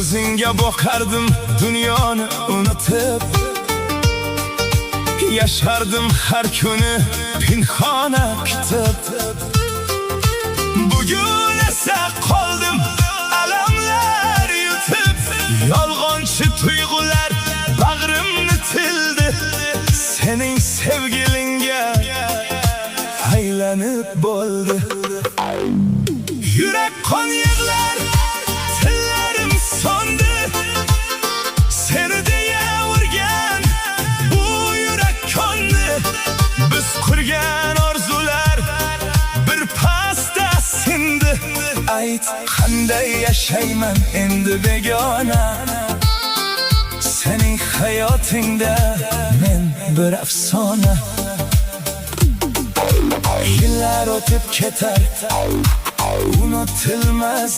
Ko'zingga boqardim dunyoni unutib, yashardim har kuni pinhona kutib. Bugun esa qoldim alamlar yutib, yolg'onchi tuyg'ular bag'rimni tildi. Sening sevgilingga aylanib bo'ldi. Yurak qon yig'lar, tillarim so'ndi. Seni deya urgan bu yurak qonni. Biz qurgan orzular bir pasda sindi. Ayt, qanday yashayman endi begona? Sening hayotingda men bir afsona. Yillar o'tib ketar, unutilmas